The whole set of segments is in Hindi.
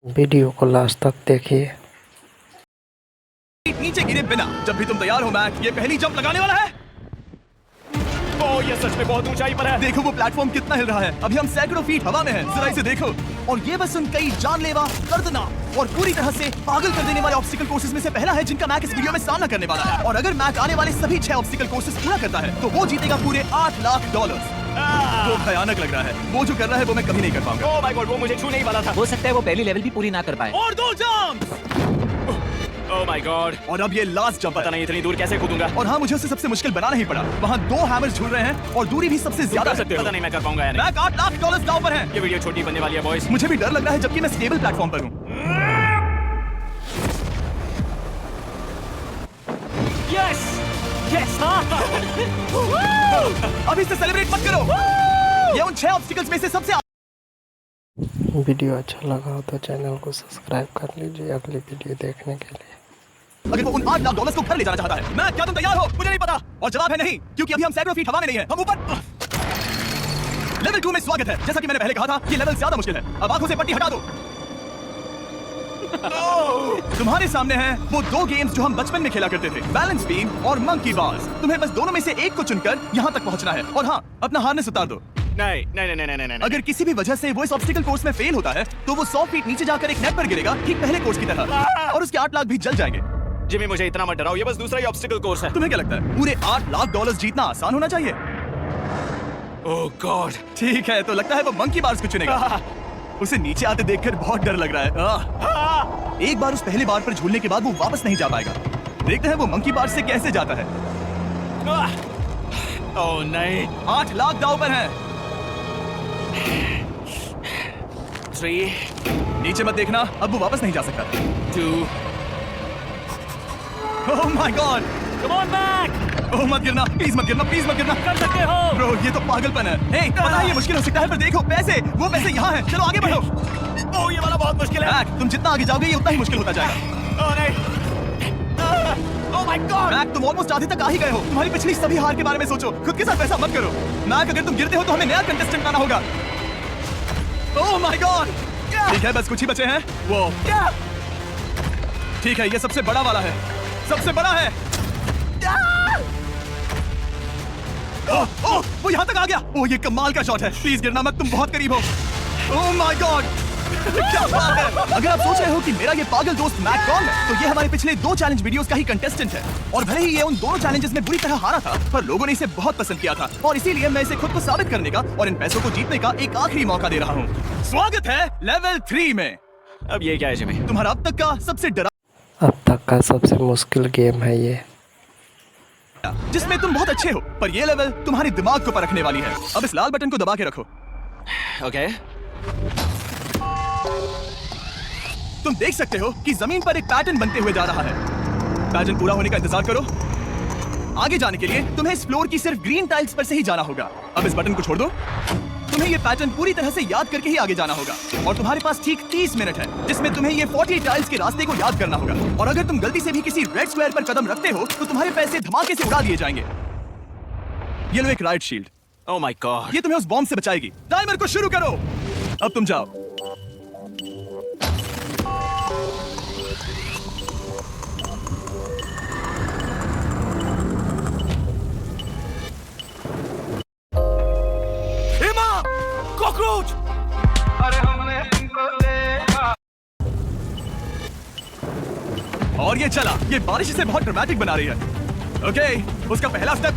वीडियो को लास्ट तक देखिए। नीचे गिरे बिना जब भी तुम तैयार हो मैक, ये पहली जंप लगाने वाला है। ओह, ये सच में बहुत ऊंचाई पर है। देखो वो प्लेटफॉर्म कितना हिल रहा है। अभी हम सैकड़ों फीट हवा में हैं। जरा इसे देखो। और ये बस उन कई जानलेवा, दर्दनाक और पूरी तरह से पागल कर देने वाले ऑब्स्टिकल कोर्सेज में से पहला है जिनका मैक इस वीडियो में सामना करने वाला है। और अगर मैक आने वाले सभी 6 ऑब्स्टिकल कोर्सेज पूरा करता है तो वो जीतेगा पूरे $8 लाख। वो भयानक लग रहा है। वो जो कर रहा है वो मैं कभी नहीं कर पाऊंगा। ओह माय गॉड, वो मुझे छूने ही वाला था। हो सकता है वो पहली लेवल भी पूरी ना कर पाए। और 2 जंप। ओह माय गॉड, और अब ये लास्ट जंप पता नहीं इतनी दूर कैसे कूदूंगा। और हाँ, मुझे उसे सबसे मुश्किल बनाना ही पड़ा। वहाँ 2 हैमर्स झूल रहे हैं और दूरी भी सबसे ज्यादा कर सकते हो। पता नहीं मैं कर पाऊंगा या नहीं। मैक $8 लाख दांव पर है। ये वीडियो छोटी बनने वाली है बॉयज। मुझे भी डर लग रहा है जबकि मैं स्टेबल प्लेटफॉर्म पर हूँ। यस यस, अभी से सेलिब्रेट मत करो। ये उन 6 ऑब्स्टिकल्स में से सबसे वीडियो अच्छा लगा हो तो चैनल को सब्सक्राइब कर लीजिए अगली वीडियो देखने के लिए। अगर वो उन $8 लाख को घर ले जाना चाहता है। मैं क्या तुम तैयार हो? मुझे नहीं पता। और जवाब है नहीं, क्योंकि अभी हम सैकड़ों फीट हवा में नहीं है। हम ऊपर लेवल 2 में स्वागत है। जैसा कि मैंने पहले कहा था, ये लेवल ज्यादा मुश्किल है। अब आंखों से पट्टी हटा दो। तुम्हारे सामने हैं वो 2 गेम्स जो हम बचपन में खेला करते थे, बैलेंस बीम और मंकी बार्स। तुम्हें बस दोनों में से एक को चुनकर यहाँ तक पहुँचना है। और हाँ, अपना हार्नेस उतार दो। नहीं नहीं नहीं नहीं नहीं। अगर किसी भी वजह से वो इस ऑब्स्टिकल कोर्स में फेल होता है तो वो 100 फीट नीचे जाकर एक नेट पर गिरेगा, ठीक पहले कोर्स की तरह। और उसके $8 लाख भी जल जाएंगे। जिमी, मुझे इतना मत डराओ, ये बस दूसरा ही ऑब्स्टिकल कोर्स है। तुम्हें क्या लगता है पूरे $8 लाख जीतना आसान होना चाहिए? ओह गॉड, ठीक है, तो लगता है वो मंकी बार्स को चुनेगा। उसे नीचे आते देखकर बहुत डर लग रहा है। एक बार उस पहले बार पर झूलने के बाद वो वापस नहीं जा पाएगा। देखते हैं वो मंकी बार से कैसे जाता है। ओह नहीं। $8 लाख दांव पर है। 3 नीचे मत देखना, अब वो वापस नहीं जा सकता। 2 oh my god, come on Mac, oh मत गिरना, प्लीज मत गिरना, प्लीज मत गिरना। कर सकते हो। ब्रो, ये तो पागलपन है। हे, पता है ये मुश्किल हो सकता है, पर देखो पैसे, वो पैसे यहाँ हैं। चलो आगे बढ़ो। ओह, ये वाला बहुत मुश्किल है। मैक, तुम जितना आगे जाओगे ये उतना ही मुश्किल होता जाएगा। ओह नहीं, ओह माय गॉड। मैक, तुम ऑलमोस्ट आधे तक आ ही गए हो। तुम्हारी पिछली सभी हार के बारे में सोचो, खुद के साथ वैसा मत करो। मैक, अगर तुम गिरते हो तो हमें नया कंटेस्टेंट लाना होगा। ओह माय गॉड, ठीक है, बस कुछ ही बचे हैं। वो ठीक है, ये सबसे बड़ा वाला है, सबसे बड़ा है। ओह, वो यहाँ तक आ गया। ओह, ये कमाल का शॉट है। प्लीज गिरना मत, तुम बहुत करीब हो। ओह माय गॉड, क्या बात है। अगर आप सोच रहे हो कि मेरा ये पागल दोस्त मैक कौन है, तो ये हमारे पिछले 2 चैलेंज वीडियोस का ही कंटेस्टेंट है। और भले ही ये उन दोनों चैलेंजेस में बुरी तरह हारा था, पर लोगों ने इसे बहुत पसंद किया था। और इसीलिए मैं इसे खुद को साबित करने का और इन पैसों को जीतने का एक आखिरी मौका दे रहा हूँ। स्वागत है लेवल 3 में। अब ये क्या है जिमी? तुम्हारा अब तक का सबसे अब तक का सबसे मुश्किल गेम है ये, जिसमें तुम बहुत अच्छे हो, पर ये लेवल तुम्हारे दिमाग को परखने वाली है। अब इस लाल बटन को दबा के रखो। ओके, तुम देख सकते हो कि जमीन पर एक पैटर्न बनते हुए जा रहा है। पैटर्न पूरा होने का इंतजार करो। आगे जाने के लिए तुम्हें इस फ्लोर की सिर्फ ग्रीन टाइल्स पर से ही जाना होगा। अब इस बटन को छोड़ दो। तुम्हें ये पैटर्न पूरी तरह से याद करके ही आगे जाना होगा। और तुम्हारे पास ठीक 30 मिनट है जिसमें तुम्हें ये 40 टाइल्स के रास्ते को याद करना होगा। और अगर तुम गलती से भी किसी रेड स्क्वायर पर कदम रखते हो तो तुम्हारे पैसे धमाके से उड़ा दिए जाएंगे। ये लो एक right shield. Oh my God, ये तुम्हें उस बॉम्ब से बचाएगी। टाइमर को शुरू करो। अब तुम जाओ। कॉकरोच! और ये चला। ये बारिश इसे बहुत ड्रामेटिक बना रही है। ओके, उसका पहला स्टेप।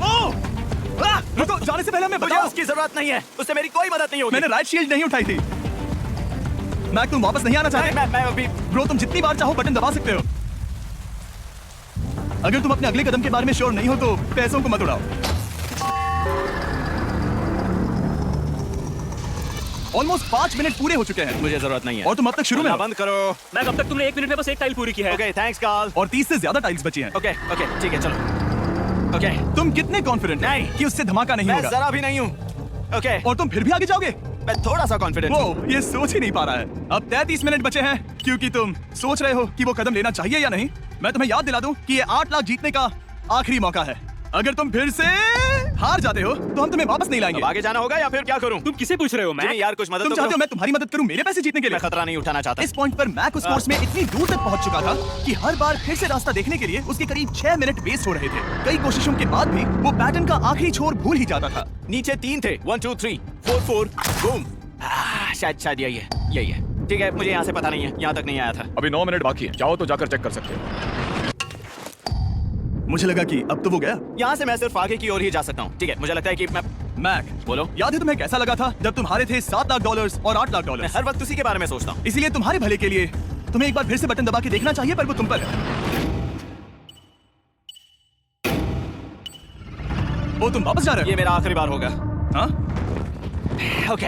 रुको, जाने से पहले मैं मुझे बताऊं। उसकी जरूरत नहीं है, उससे मेरी कोई मदद नहीं होगी। मैंने राइट शील्ड नहीं उठाई थी। मैक, तुम वापस नहीं आना चाहते? मैं अभी। ब्रो, तुम जितनी बार चाहो बटन दबा सकते हो। अगर तुम अपने अगले कदम के बारे में श्योर नहीं हो तो पैसों को मत उड़ाओ। ऑलमोस्ट 5 मिनट पूरे हो चुके हैं। मुझे जरूरत नहीं है। और तुम अब तक शुरू में हो। बंद करो। मैं अब तक तुमने 1 मिनट में बस एक टाइल पूरी की है। Okay, thanks Carl. और 30 से ज्यादा टाइल्स बची हैं। ओके ओके, ठीक है, चलो। ओके, तुम कितने कॉन्फिडेंट नहीं कि उससे धमाका नहीं मैं होगा? जरा भी नहीं हूँ। ओके, और तुम फिर भी आगे जाओगे? मैं थोड़ा सा कॉन्फिडेंट हूँ। वो ये सोच ही नहीं पा रहा है। अब 33 मिनट बचे हैं, क्योंकि तुम सोच रहे हो कि वो कदम लेना चाहिए या नहीं। मैं तुम्हें याद दिला दूं कि ये $8 लाख जीतने का आखिरी मौका है। अगर तुम फिर से हार जाते हो तो हम तुम्हें वापस नहीं लाएंगे। अब आगे जाना होगा या फिर क्या करूं? तुम किसे पूछ रहे हो जिमी मैक? यार कुछ मदद तुम तो चाहते हो करो। मैं तुम्हारी मदद करूं मेरे पैसे जीतने के लिए? मैं खतरा नहीं उठाना चाहता। इस पॉइंट पर मैक उस कोर्स में इतनी दूर तक पहुंच चुका था कि हर बार फिर से रास्ता देखने के लिए उसके करीब 6 मिनट वेस्ट हो रहे थे। कई कोशिशों के बाद भी वो पैटर्न का आखिरी छोर भूल ही जाता था। नीचे 3 थे, 1 2 3 4 4 बूम। शायद यही है। ठीक है, मुझे यहाँ से पता नहीं है, यहाँ तक नहीं आया था। अभी 9 मिनट बाकी है, चाहो तो जाकर चेक कर सकते हो। मुझे लगा कि अब तो वो गया। यहाँ से मैं सिर्फ आगे की ओर ही जा सकता हूँ। ठीक है, मुझे लगता है कि मैं मैक बोलो। याद है तुम्हें कैसा लगा था जब तुम हारे थे $7 लाख और $8 लाख? मैं हर वक्त उसी के बारे में सोचता हूँ। इसीलिए तुम्हारे भले के लिए तुम्हें एक बार फिर से बटन दबा के देखना चाहिए, पर वो तुम पर है। ओ, तुम वापस जा रहे ये मेरा आखिरी बार होगा। हो? हाँ? Okay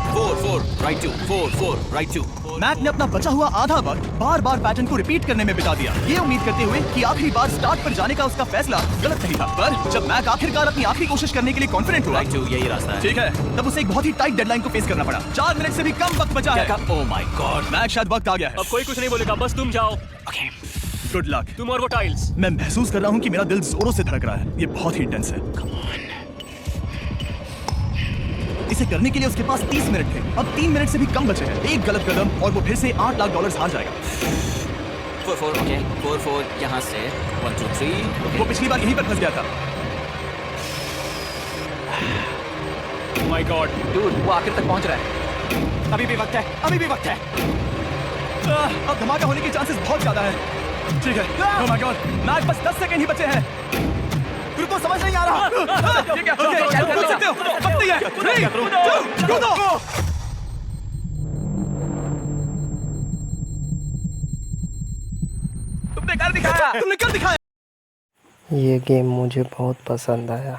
4 4 right 2 4 4 right 2। मैक ने अपना बचा हुआ आधा वक्त बार बार पैटर्न को रिपीट करने में बिता दिया, ये उम्मीद करते हुए कि आखिरी बार स्टार्ट पर जाने का उसका फैसला गलत नहीं था। पर जब मैक आखिरकार अपनी आखिरी कोशिश करने के लिए कॉन्फिडेंट हुआ, राइट 2 यही रास्ता है। ठीक है, तब उसे एक बहुत ही टाइट डेडलाइन को फेस करना पड़ा। 4 मिनट से भी कम वक्त बचा है। ओह माय गॉड। मैक शायद वक्त आ गया है। अब कोई कुछ नहीं बोलेगा, बस तुम जाओ। Okay good luck. तुम और वो टाइल्स। मैं महसूस कर रहा हूँ कि मेरा दिल जोरों से धड़क रहा है। ये बहुत ही इंटेंस है। इसे करने के लिए उसके पास 30 मिनट थे। अब 3 मिनट से भी कम बचे हैं। एक गलत कदम और वो फिर से $8 लाख हार जाएगा। 4 4 ओके 4 4 यहाँ से 1 2 3 वो पिछली बार यहीं पर फंस गया था। माय गॉड, डूड वो आखिर तक पहुंच रहा है। अभी भी वक्त है। अब धमाका होने के चांसेस बहुत ज्यादा है। ठीक है। ओह माय गॉड, मैक बस 10 सेकंड ही बचे हैं। रुको, समझ नहीं आ रहा। ठीक है, तुम कूद सकते हो। वक्त नहीं है। 3 2 कूदो। तुमने कर दिखाया। ये गेम मुझे बहुत पसंद आया।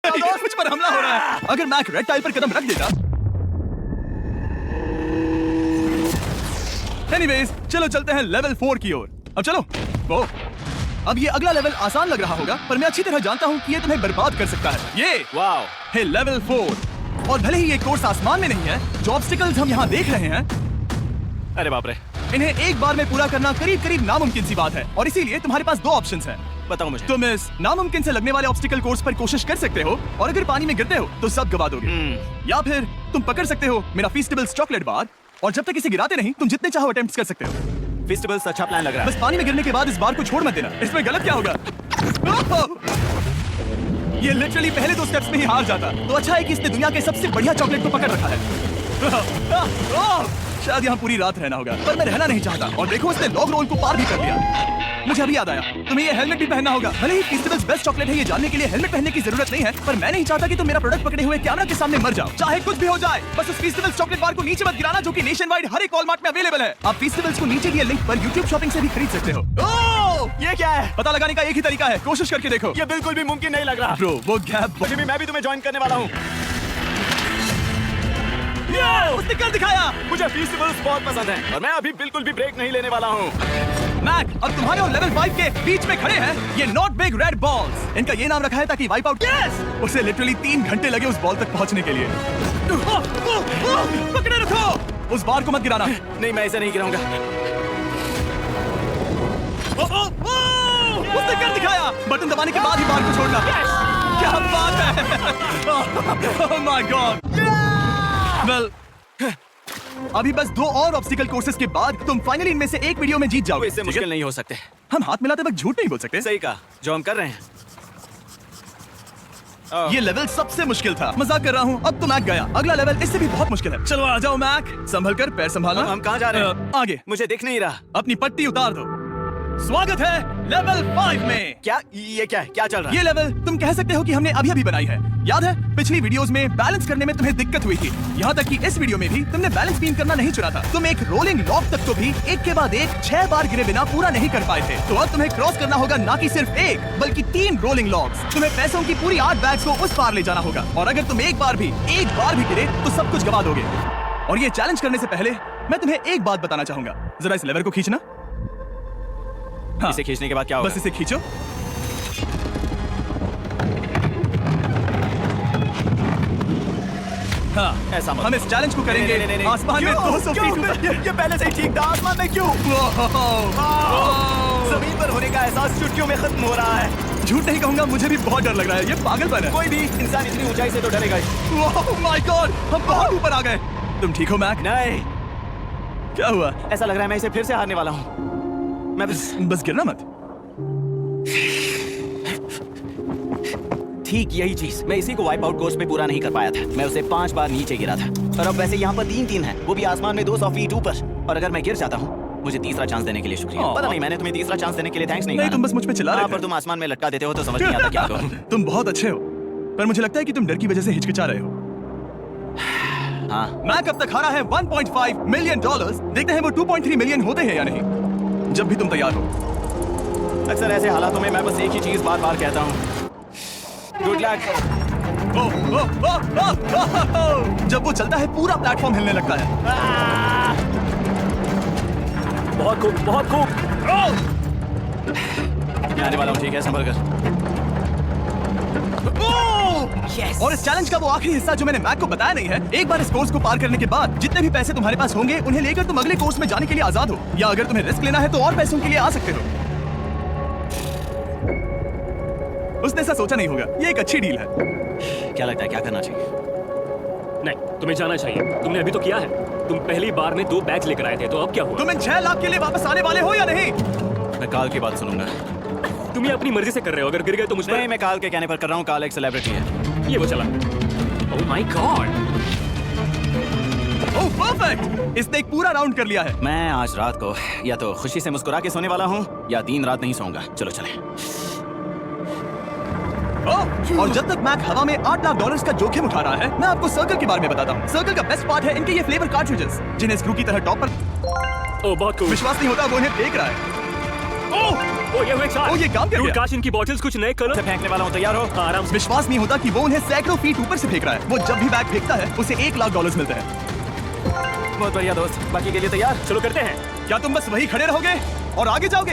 मुझ पर हमला हो रहा है। अगर मैक रेड टाइल पर कदम रख देता। एनीवेज, चलो चलते हैं लेवल 4 की ओर। अब चलो। वो अब ये अगला लेवल आसान लग रहा होगा, पर मैं अच्छी तरह जानता हूँ कि ये तुम्हें बर्बाद कर सकता है। ये वाओ है लेवल 4। और भले ही ये कोर्स आसमान में नहीं है, जो ऑब्स्टिकल्स हम यहाँ देख रहे हैं, अरे बाप रे। इन्हें एक बार में पूरा करना करीब करीब नामुमकिन सी बात है। और इसीलिए तुम्हारे पास 2 ऑप्शंस हैं। बताओ मुझे। तुम इस नामुमकिन से लगने वाले ऑब्स्टिकल कोर्स पर कोशिश कर सकते हो, और अगर पानी में गिरते हो तो सब गवा दोगे। या फिर तुम पकड़ सकते हो मेरा फीस्टेबल्स चॉकलेट बार, और जब तक इसे गिराते नहीं, तुम जितने चाहो अटेम्प्ट्स कर सकते हो। फेस्टिवल्स अच्छा प्लान लग रहा है। बस पानी में गिरने के बाद इस बार को छोड़ मत देना। इसमें गलत क्या होगा? ये लिटरली पहले 2 स्टेप्स में ही हार जाता। तो अच्छा है कि इसने दुनिया के सबसे बढ़िया चॉकलेट को पकड़ रखा है। शायद यहाँ पूरी रात रहना होगा, पर मैं रहना नहीं चाहता। और देखो, इसने लॉग रोल को पार भी कर लिया। मुझे अभी याद आया, तुम्हें ये हेलमेट भी पहनना होगा। भले ही फेस्टिवल्स बेस्ट चॉकलेट है, ये जानने के लिए हेलमेट पहनने की जरूरत नहीं है, पर मैं नहीं चाहता कि तुम मेरा प्रोडक्ट पकड़े हुए कैमरा के सामने मर जाओ। चाहे कुछ भी हो जाए, बस उस फेस्टिवल्स चॉकलेट बार को नीचे मत गिराना, जो कि नेशन वाइड हर एक वॉलमार्ट में अवेलेबल है। आप फेस्टिवल्स को नीचे दिए लिंक पर YouTube शॉपिंग से भी खरीद सकते हो। ओह, ये क्या है? पता लगाने का एक ही तरीका है, कोशिश करके देखो। ये बिल्कुल भी मुमकिन नहीं लग रहा। ब्रो, वो गैप जिमी, मैं भी तुम्हें ज्वाइन करने वाला हूँ। उसने कर दिखाया। मुझे फेस्टिवल्स बहुत पसंद हैं और मैं अभी बिल्कुल भी ब्रेक नहीं लेने वाला हूँ। मैक, अब तुम्हारे और लेवल 5 के बीच में खड़े हैं ये नॉट बिग रेड बॉल्स। इनका ये नाम रखा है ताकि वाइप आउट उसे लिटरली 3 घंटे लगे उस बॉल तक पहुंचने के लिए। पकड़े रखो, उस बार को मत गिराना। नहीं, मैं इसे नहीं गिराऊंगा। उसने कर दिखाया। बटन दबाने के बाद ही बार को छोड़ना। क्या बात है। ओह माय गॉड। वेल, अभी बस 2 और ऑब्स्टिकल कोर्सेज के बाद तुम फाइनली इनमें से एक वीडियो में जीत जाओगे। इससे मुश्किल नहीं हो सकते। हम हाथ मिलाते वक्त झूठ नहीं बोल सकते। सही कहा, जो हम कर रहे हैं। ये लेवल सबसे मुश्किल था। मजाक कर रहा हूँ। अब तो मैक गया। अगला लेवल इससे भी बहुत मुश्किल है। चलो आ जाओ मैक, संभल कर, पैर संभालना। हम कहाँ जा रहे हैं? आगे। मुझे दिख नहीं रहा। अपनी पट्टी उतार दो। स्वागत है लेवल 5 में। क्या ये क्या है? क्या चल रहा है? ये लेवल तुम कह सकते हो कि हमने अभी अभी बनाई है। याद है, पिछली वीडियोस में बैलेंस करने में तुम्हें दिक्कत हुई थी। यहाँ तक कि इस वीडियो में भी तुमने बैलेंस बीम करना नहीं चुना था। तुम एक रोलिंग लॉक तक को भी एक के बाद एक 6 बार गिरे बिना पूरा नहीं कर पाए थे। तो अब तुम्हें क्रॉस करना होगा ना कि सिर्फ 1 बल्कि 3 रोलिंग लॉक्स। तुम्हें पैसों की पूरी 8 बैग्स को उस पार ले जाना होगा, और अगर तुम एक बार भी गिरे तो सब कुछ गवा दोगे। और ये चैलेंज करने से पहले मैं तुम्हें एक बात बताना चाहूंगा। जरा इस लेवर को खींचना। हाँ, इसे खींचने के बाद क्या होगा? बस इसे खींचो। हाँ, ऐसा मत हम इस चैलेंज को करेंगे नहीं। आसमान में क्यों? 200 फीट क्यों? ऊपर। ये पहले से ही ठीक था, आसमान में क्यों? जमीन पर होने का एहसास चुटकियों में खत्म हो रहा है। झूठ नहीं कहूंगा, मुझे भी बहुत डर लग रहा है। ये पागलपन है। कोई भी इंसान इतनी ऊंचाई से तो डरेगा ही। ओह माय गॉड, हम बहुत ऊपर आ गए। तुम ठीक हो मैक? नहीं, क्या हुआ? ऐसा लग रहा है मैं इसे फिर से हारने वाला हूँ। मैं बस गिरना मत। ठीक यही चीज मैं इसी को वाइप आउट कोर्स में पूरा नहीं कर पाया था। मैं उसे 5 बार नीचे गिरा था और अब वैसे यहाँ पर 3-3 है, वो भी आसमान में 200 फीट ऊपर। और अगर मैं गिर जाता हूँ, मुझे तीसरा चांस देने के लिए शुक्रिया। पता नहीं मैंने तुम्हें तीसरा चांस देने के लिए थैंक्स नहीं नहीं, कहा तुम ना। बस मुझ पे चिल्ला रहे हाँ, थे। पर तुम आसमान में लटका देते हो तो समझ नहीं आता क्या करूं। तुम बहुत अच्छे हो, पर मुझे लगता है कि तुम डर की वजह से हिचकिचा रहे हो। हाँ, मैक अब तक हारा है $1.5 मिलियन। देखते हैं वो 2.3 मिलियन होते हैं या नहीं। जब भी तुम तैयार हो। अक्सर ऐसे हालातों में मैं बस एक ही चीज बार बार कहता हूँ, गुड लक। जब वो चलता है पूरा प्लेटफॉर्म हिलने लगता है। बहुत खूब, बहुत खूब। मैं आने वाला हूँ, ठीक है, संभल कर। Yes. और इस चैलेंज का वो आखिरी हिस्सा जो मैंने मैक को बताया नहीं है। एक बार इस कोर्स को पार करने के बाद जितने भी पैसे तुम्हारे पास होंगे उन्हें लेकर तुम अगले कोर्स में जाने के लिए आजाद हो, या अगर तुम्हें रिस्क लेना है तो और पैसों के लिए आ सकते हो। उसने ऐसा सोचा नहीं होगा, ये एक अच्छी डील है। क्या लगता है क्या करना चाहिए? नहीं, तुम्हें जाना चाहिए। तुमने अभी तो किया है। तुम पहली बार में 2 बैग्स लेकर आए थे, तो अब क्या हुआ? तुम इन 6 लाख के लिए वापस आने वाले हो या नहीं? मैं काल की बात सुनूंगा। तुम ये अपनी मर्जी से कर रहे हो। अगर गिर गए तो मुझ पर। नहीं, मैं काल के कहने पर कर रहा हूँ। काल एक सेलिब्रिटी है। ये वो चला। ओह माय गॉड। ओह परफेक्ट, इसने एक पूरा राउंड कर लिया है। मैं आज रात को या तो खुशी से मुस्कुरा के सोने वाला हूँ या 3 रात नहीं सोऊंगा। चलो चले। और जब तक मैक हवा में $8 लाख का जोखिम उठा रहा है, मैं आपको सर्कल के बारे में बताता हूँ। सर्कल का बेस्ट पार्ट है इनके ये फ्लेवर कार्ट्रिजेस, जिन्हें स्क्रू की तरह टॉप पर। ओह बहुत खूब। विश्वास नहीं होता वो इन्हें फेंक रहा है। ओह ये हुए 4। ओह, ये काम कर Dude, गया। काश इनकी बॉटल्स कुछ नए से कलर। फेंकने वाला हूँ, तैयार हो? आराम से। विश्वास नहीं होता कि वो उन्हें सैकड़ों फीट ऊपर से फेंक रहा है। वो जब भी बैग फेंकता है उसे $1 लाख मिलते हैं। बहुत बढ़िया दोस्त, बाकी के लिए तैयार? चलो करते हैं। क्या तुम बस वही खड़े रहोगे और आगे जाओगे,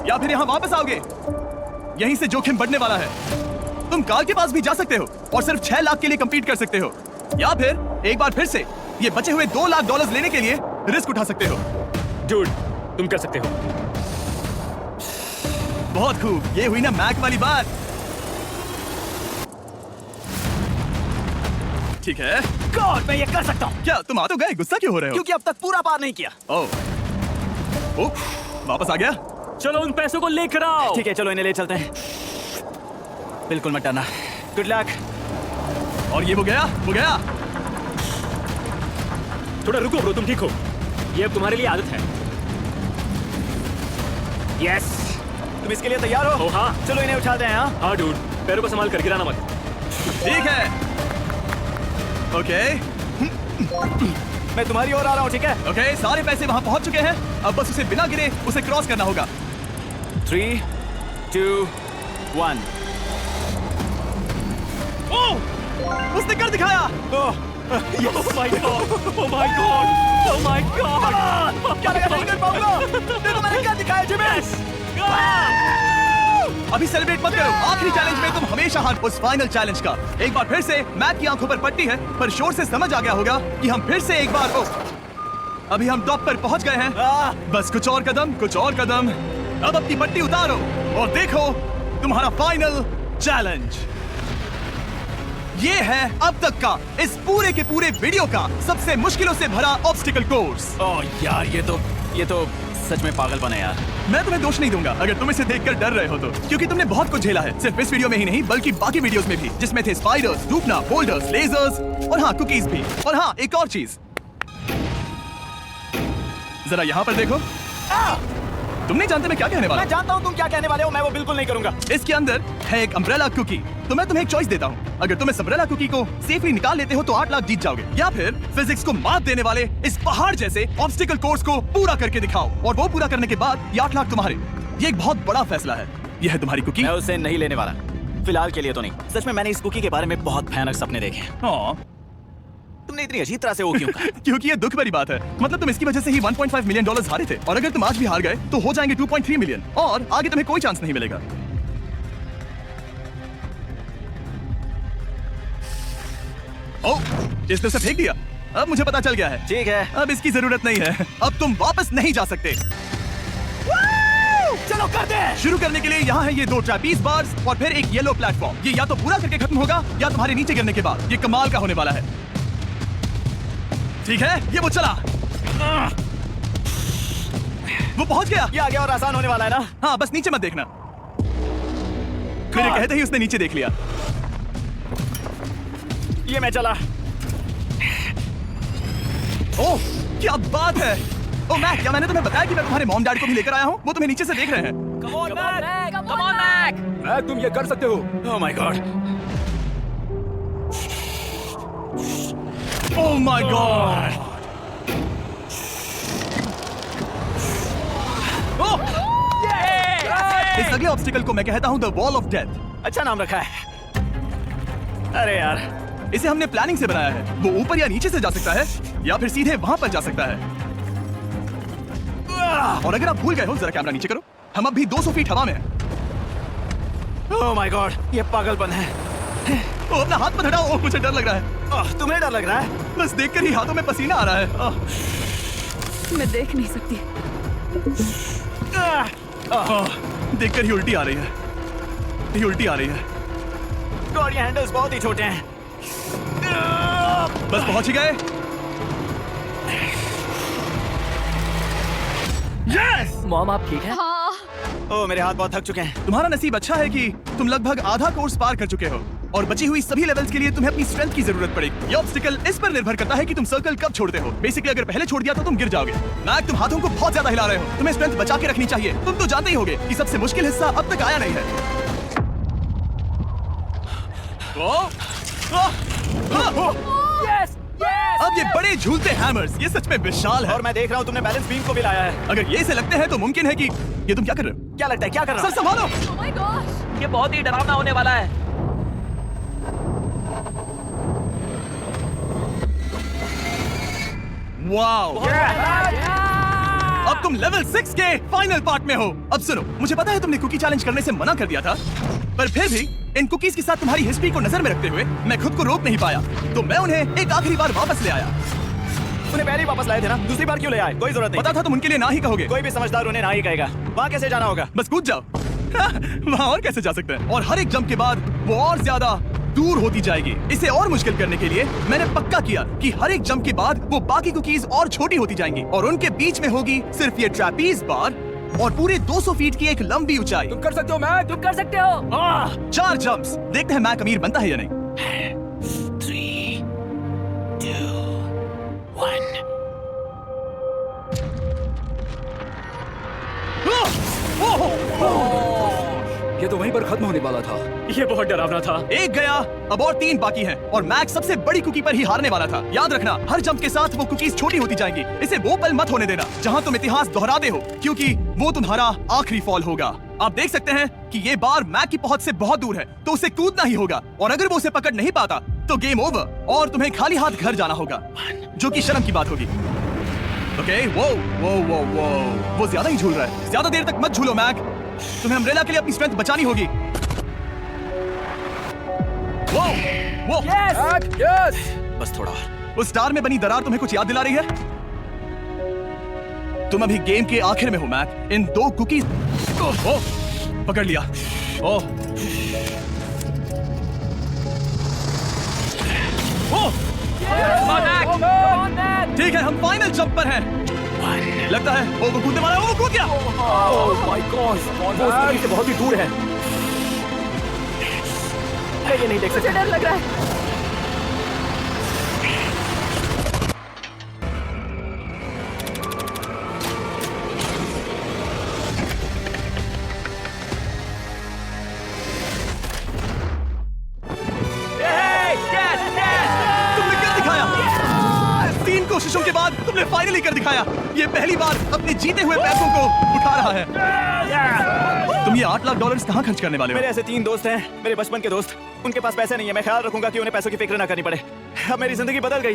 या फिर यहाँ वापस आओगे? यहीं से जोखिम बढ़ने वाला है। तुम काल के पास भी जा सकते हो और सिर्फ 6 लाख के लिए compete कर सकते हो, या फिर एक बार फिर से ये बचे हुए $2 लाख लेने के लिए रिस्क उठा सकते हो। Dude, तुम कर सकते हो। बहुत खूब, ये हुई ना मैक वाली बात। ठीक है। गॉड, मैं ये कर सकता हूँ। क्या तुम आ तो गए, गुस्सा क्यों हो रहे हो? क्योंकि अब तक पूरा पार नहीं किया। ओह, वापस आ गया। चलो उन पैसों को लेकर आओ। ठीक है, चलो इन्हें ले चलते हैं। बिल्कुल मत डरना। Good luck. और ये वो गया, वो गया। थोड़ा रुको ब्रो, तुम ठीक हो? ये अब तुम्हारे लिए आदत है। यस। तुम इसके लिए तैयार हो? ओह हाँ। चलो इन्हें उठाते हैं। हाँ, हाँ डूड, पैरों को संभाल कर गिराना मत। ठीक है। ओके मैं तुम्हारी ओर आ रहा हूँ, ठीक है? ओके, सारे पैसे वहां पहुंच चुके हैं। अब बस उसे बिना गिरे उसे क्रॉस करना होगा। 3, 2, 1। ओह, उसने कर दिखाया। ओह, Oh my god! Oh my god! Oh my god! क्या लगा नहीं कर पाऊंगा? देखो मैंने क्या दिखाया जिमेश। अभी सेलिब्रेट मत करो, आखिरी चैलेंज में तुम हमेशा हार। उस फाइनल चैलेंज का एक बार फिर से मैक की आंखों पर पट्टी है, पर शोर से समझ आ गया होगा कि हम फिर से एक बार अभी हम टॉप पर पहुंच गए हैं। बस कुछ और कदम, कुछ और कदम। अब अपनी पट्टी उतारो और देखो तुम्हारा फाइनल चैलेंज। ये है अब तक का इस पूरे के पूरे वीडियो का सबसे मुश्किलों से भरा ऑब्स्टिकल कोर्स। ओह यार, ये तो सच में पागलपन है यार। मैं तुम्हें दोष नहीं दूंगा अगर तुम इसे देखकर डर रहे हो तो, क्योंकि तुमने बहुत कुछ झेला है, सिर्फ इस वीडियो में ही नहीं बल्कि बाकी वीडियोस में भी, जिसमें थे स्पाइडर्स, डूबना, बोल्डर्स, लेजर्स और हाँ कुकीज भी। और हाँ एक और चीज, जरा यहाँ पर देखो। तुम नहीं जानते मैं क्या कहने वाला मैं जानता हूँ तुम क्या कहने वाले हो, मैं वो बिल्कुल नहीं करूंगा। इसके अंदर है एक अम्ब्रेला कुकी। तो मैं तुम्हें एक चॉइस देता हूँ, अगर तुम इस अम्ब्रेला कुकी को सेफली निकाल लेते हो तो 8 लाख जीत जाओगे, या फिर फिजिक्स को मात देने वाले इस पहाड़ जैसे ऑब्स्टिकल कोर्स को पूरा करके दिखाओ और वो पूरा करने के बाद ये 8 लाख तुम्हारे। ये एक बहुत बड़ा फैसला है। यह है तुम्हारी कुकी। मैं उसे नहीं लेने वाला, फिलहाल के लिए तो नहीं। सच में मैंने इस कुकी के बारे में बहुत भयानक सपने देखे। हाँ, तुमने इतनी अजीब तरह से वो क्यों कहा? क्योंकि ये दुख भरी बात है। मतलब तुम इसकी वजह से ही $1.5 मिलियन हारे थे, और अगर तुम आज भी हार गए तो हो जाएंगे 2.3 मिलियन, और आगे तुम्हें कोई चांस नहीं मिलेगा। ओह इसने उसे फेंक दिया। अब मुझे पता चल गया है। ठीक है। अब इसकी जरूरत नहीं है। अब तुम वापस नहीं जा सकते। चलो करते हैं। शुरू करने के लिए यहाँ है ये 2 ट्रैपीज बार्स और फिर एक येलो प्लेटफॉर्म। ये या तो पूरा करके खत्म होगा या तुम्हारे नीचे गिरने के बाद। ये कमाल का होने वाला है। ठीक है, ये वो चला। वो पहुंच गया। ये आगे और आसान होने वाला है ना? हाँ, बस नीचे मत देखना। मेरे कहते ही उसने नीचे देख लिया। ये मैं चला। ओह, क्या बात है। ओह मैक, क्या मैंने तुम्हें बताया कि मैं तुम्हारे मॉम डैड को भी लेकर आया हूँ? वो तुम्हें नीचे से देख रहे हैं। Come on, Mac! Come on, Mac! Mac, तुम ये कर सकते हो। Oh my god. Oh my god. इस अगले ऑब्स्टिकल को मैं कहता हूँ द वॉल ऑफ डेथ। अच्छा नाम रखा है। अरे यार, इसे हमने प्लानिंग से बनाया है। वो ऊपर या नीचे से जा सकता है या फिर सीधे वहां पर जा सकता है। और अगर आप भूल गए हो, जरा कैमरा नीचे करो। हम अब भी 200 फीट हवा में हैं। ओह माय गॉड, ये पागलपन है। ओ, अपना हाथ मत हटाओ। मुझे डर लग रहा है। तुम्हें डर लग रहा है? बस देखकर ही हाथों में पसीना आ रहा है। मैं देख नहीं सकती। देखकर ही उल्टी आ रही है। ये उल्टी आ रही है। गॉड, ये हैंडल्स बहुत ही छोटे हैं। बस पहुंच ही गए। यस! मॉम, आप ठीक है? हाँ। ओह, मेरे हाथ बहुत थक चुके हैं। तुम्हारा नसीब अच्छा है कि तुम लगभग आधा कोर्स पार कर चुके हो और बची हुई सभी लेवल्स के लिए तुम्हें अपनी स्ट्रेंथ की जरूरत पड़ेगी। ये ऑब्स्टिकल इस पर निर्भर करता है कि तुम सर्कल कब छोड़ते हो। बेसिकली अगर पहले छोड़ दिया तो तुम गिर जाओगे। मैक, तुम हाथों को बहुत ज्यादा हिला रहे हो। तुम्हें स्ट्रेंथ बचा के रखनी चाहिए। तुम तो जानते ही होगे कि सबसे मुश्किल हिस्सा अब तक आया नहीं है। Yes! Yes! अब ये बड़े झूलते हैमर्स, ये सच में विशाल है। और मैं देख रहा हूँ तुमने बैलेंस बीम को भी लाया है। अगर ये इसे लगते हैं तो मुमकिन है कि ये तुम क्या कर रहे हो? क्या लगता है, क्या कर रहा सर संभालो। Oh my gosh! ये बहुत ही डरावना होने वाला है। वाओ! अब तुम लेवल 6 के फाइनल पार्ट में हो। अब सुनो, मुझे पता है तुमने कुकी चैलेंज करने से मना कर दिया था, पर फिर भी इन कुकीज के साथ तुम्हारी हिस्ट्री को नजर में रखते हुए मैं खुद को रोक नहीं पाया, तो मैं उन्हें एक आखिरी बार वापस ले आया। उन्हें पहले ही वापस लाए थे ना, दूसरी बार क्यों ले आए? कोई जरूरत नहीं। पता था तुम उनके लिए ना ही कहोगे। कोई भी समझदार उन्हें ना ही कहेगा। वहाँ कैसे जाना होगा? बस कूद जाओ। वहाँ और कैसे जा सकते हैं? और हर एक जंप के बाद वो और ज्यादा दूर होती जाएगी। इसे और मुश्किल करने के लिए मैंने पक्का किया कि हर एक जंप के बाद वो बाकी कुकीज और छोटी होती जाएंगी और उनके बीच में होगी सिर्फ ये ट्रैपीज बार और पूरे 200 फीट की एक लंबी ऊंचाई। तुम कर सकते हो मैक। तुम कर सकते हो। 4 जंप्स। देखते हैं मैक अमीर बनता है या नहीं। 3, 2, 1। ये तो वहीं पर खत्म होने वाला था। ये बहुत डरावना था। एक गया, अब और 3 बाकी हैं और मैक सबसे बड़ी कुकी पर ही हारने वाला था। याद रखना, हर जंप के साथ वो कुकीज छोटी होती जाएंगी। इसे वो पल मत होने देना जहां तुम इतिहास दोहराते हो, क्योंकि वो तुम्हारा आखिरी फॉल होगा। आप देख सकते हैं कि ये बार मैक की पहुंच से बहुत दूर है, तो उसे कूदना ही होगा और अगर वो उसे पकड़ नहीं पाता तो गेम ओवर और तुम्हें खाली हाथ घर जाना होगा, जो कि शर्म की बात होगी। ओके, वो ज्यादा ही झूल रहा है। ज्यादा देर तक मत झूलो मैक, तुम्हें अम्ब्रेला के लिए अपनी स्ट्रेंथ बचानी होगी। वो यस। बस थोड़ा। उस स्टार में बनी दरार तुम्हें कुछ याद दिला रही है? तुम अभी गेम के आखिर में हो मैक। इन 2 कुकीज पकड़ लिया। ओह, ठीक है, हम फाइनल जंप पर हैं। लगता है वो कूदने वाला है। वो कूद गया। ओह माय गॉड, वो उस से बहुत ही दूर है। मैं ये नहीं देख सकता। मुझे डर लग रहा है। तुमने कर दिखाया। 3 कोशिशों के बाद तुमने फाइनली कर दिखाया। ये पहली बार अपने जीते हुए पैसों को उठा रहा है। तुम ये $8 लाख कहाँ खर्च करने वाले हो? मेरे ऐसे 3 दोस्त हैं, मेरे बचपन के दोस्त। उनके पास पैसे नहीं है। मैं ख्याल रखूंगा कि उन्हें पैसों की फिक्र ना करनी पड़े। अब मेरी जिंदगी बदल गई।